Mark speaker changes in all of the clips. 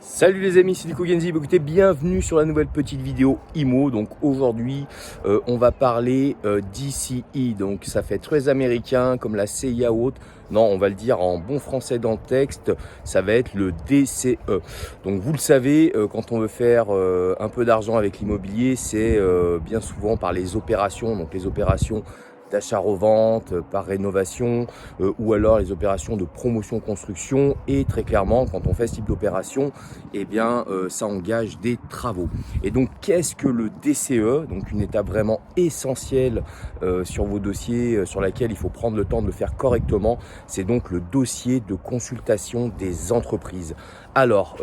Speaker 1: Salut les amis, c'est Nico Genzi. Écoutez, bienvenue sur la nouvelle petite vidéo IMO. Donc aujourd'hui, on va parler DCE. Donc ça fait très américain comme la CIA ou autre. Non, on va le dire en bon français dans le texte, ça va être le DCE. Donc vous le savez, quand on veut faire un peu d'argent avec l'immobilier, c'est bien souvent par les opérations. Donc les opérations d'achat-revente, par rénovation ou alors les opérations de promotion-construction. Et très clairement, quand on fait ce type d'opération, eh bien, ça engage des travaux. Et donc, qu'est-ce que le DCE? Donc, une étape vraiment essentielle sur vos dossiers, sur laquelle il faut prendre le temps de le faire correctement. C'est donc le dossier de consultation des entreprises. Alors,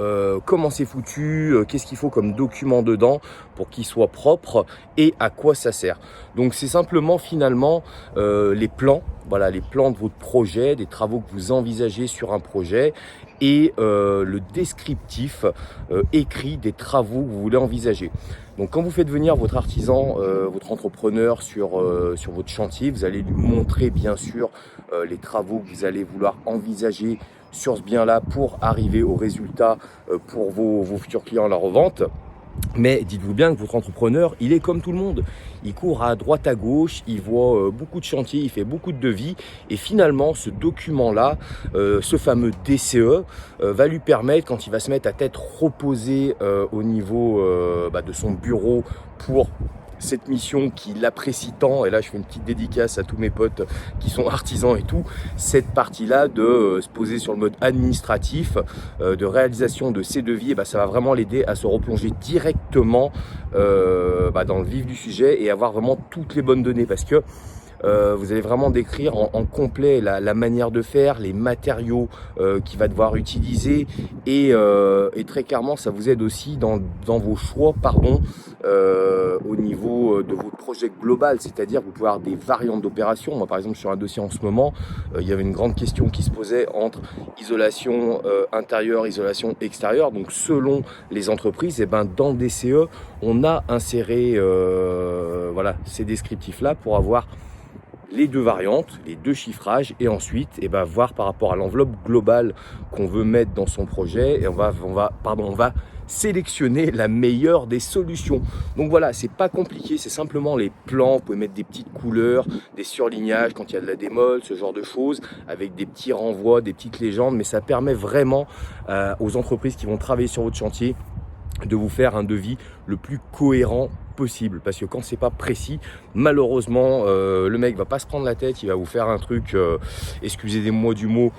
Speaker 1: comment c'est foutu? Qu'est-ce qu'il faut comme document dedans pour qu'il soit propre et à quoi ça sert? Donc, c'est simplement finalement les plans, voilà, les plans de votre projet, des travaux que vous envisagez sur un projet et le descriptif écrit des travaux que vous voulez envisager. Donc quand vous faites venir votre artisan, votre entrepreneur sur votre chantier, vous allez lui montrer bien sûr les travaux que vous allez vouloir envisager sur ce bien-là pour arriver au résultat pour vos futurs clients à la revente. Mais dites-vous bien que votre entrepreneur, il est comme tout le monde. Il court à droite à gauche, il voit beaucoup de chantiers, il fait beaucoup de devis. Et finalement, ce document-là, ce fameux DCE, va lui permettre, quand il va se mettre à tête reposée au niveau de son bureau pour cette mission qu'il apprécie tant, et là je fais une petite dédicace à tous mes potes qui sont artisans et tout, cette partie-là de se poser sur le mode administratif, de réalisation de ses devis, et ça va vraiment l'aider à se replonger directement dans le vif du sujet et avoir vraiment toutes les bonnes données, parce que vous allez vraiment décrire en complet la manière de faire, les matériaux qu'il va devoir utiliser et très clairement ça vous aide aussi dans vos choix au niveau de votre projet global, c'est-à-dire vous pouvez avoir des variantes d'opérations. Moi par exemple sur un dossier en ce moment, il y avait une grande question qui se posait entre isolation intérieure, isolation extérieure. Donc selon les entreprises, et dans le DCE, on a inséré ces descriptifs-là pour avoir les deux variantes, les deux chiffrages et ensuite voir par rapport à l'enveloppe globale qu'on veut mettre dans son projet et on va sélectionner la meilleure des solutions. Donc voilà, c'est pas compliqué, c'est simplement les plans. Vous pouvez mettre des petites couleurs, des surlignages quand il y a de la démol, ce genre de choses, avec des petits renvois, des petites légendes, mais ça permet vraiment aux entreprises qui vont travailler sur votre chantier de vous faire un devis le plus cohérent possible, parce que quand c'est pas précis, malheureusement le mec va pas se prendre la tête, il va vous faire un truc excusez-moi du mot,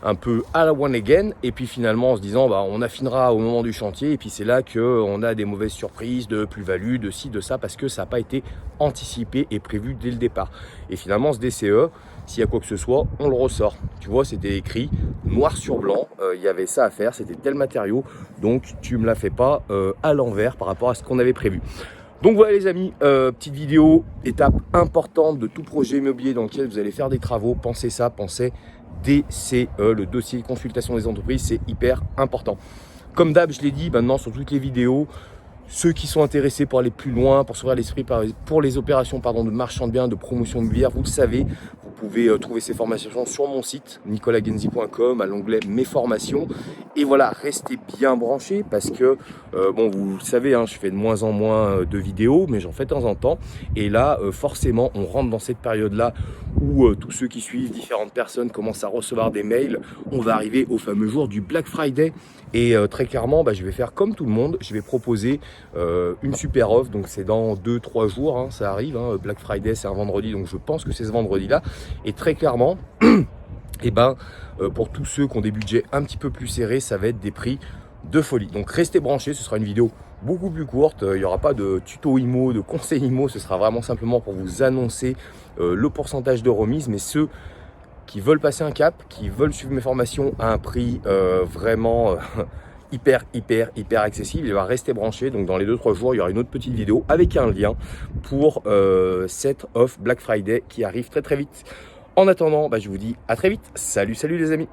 Speaker 1: un peu à la one again, et puis finalement en se disant on affinera au moment du chantier, et puis c'est là qu'on a des mauvaises surprises de plus-value, de ci, de ça, parce que ça n'a pas été anticipé et prévu dès le départ. Et finalement ce DCE, s'il y a quoi que ce soit, on le ressort. Tu vois, c'était écrit noir sur blanc, il y avait ça à faire, c'était tel matériau, donc tu me la fais pas à l'envers par rapport à ce qu'on avait prévu. Donc voilà les amis, petite vidéo, étape importante de tout projet immobilier dans lequel vous allez faire des travaux. Pensez ça, pensez DCE, le dossier de consultation des entreprises, c'est hyper important. Comme d'hab, je l'ai dit maintenant sur toutes les vidéos, ceux qui sont intéressés pour aller plus loin, pour s'ouvrir l'esprit pour les opérations de marchand de biens, de promotion immobilière, vous le savez, vous pouvez trouver ces formations sur mon site nicolagenzi.com à l'onglet mes formations. Et voilà, restez bien branchés parce que vous le savez, je fais de moins en moins de vidéos, mais j'en fais de temps en temps. Et là, forcément, on rentre dans cette période-là où tous ceux qui suivent différentes personnes commencent à recevoir des mails. On va arriver au fameux jour du Black Friday. Et très clairement, je vais faire comme tout le monde, je vais proposer une super offre. Donc c'est dans 2-3 jours, ça arrive. Black Friday, c'est un vendredi, donc je pense que c'est ce vendredi-là. Et très clairement, pour tous ceux qui ont des budgets un petit peu plus serrés, ça va être des prix de folie. Donc restez branchés, ce sera une vidéo beaucoup plus courte. Il n'y aura pas de tuto IMO, de conseil IMO, ce sera vraiment simplement pour vous annoncer le pourcentage de remise. Mais ceux qui veulent passer un cap, qui veulent suivre mes formations à un prix vraiment hyper accessible, il va rester branché. Donc dans les 2-3 jours, il y aura une autre petite vidéo avec un lien pour cette offre Black Friday qui arrive très vite. En attendant, je vous dis à très vite. Salut les amis.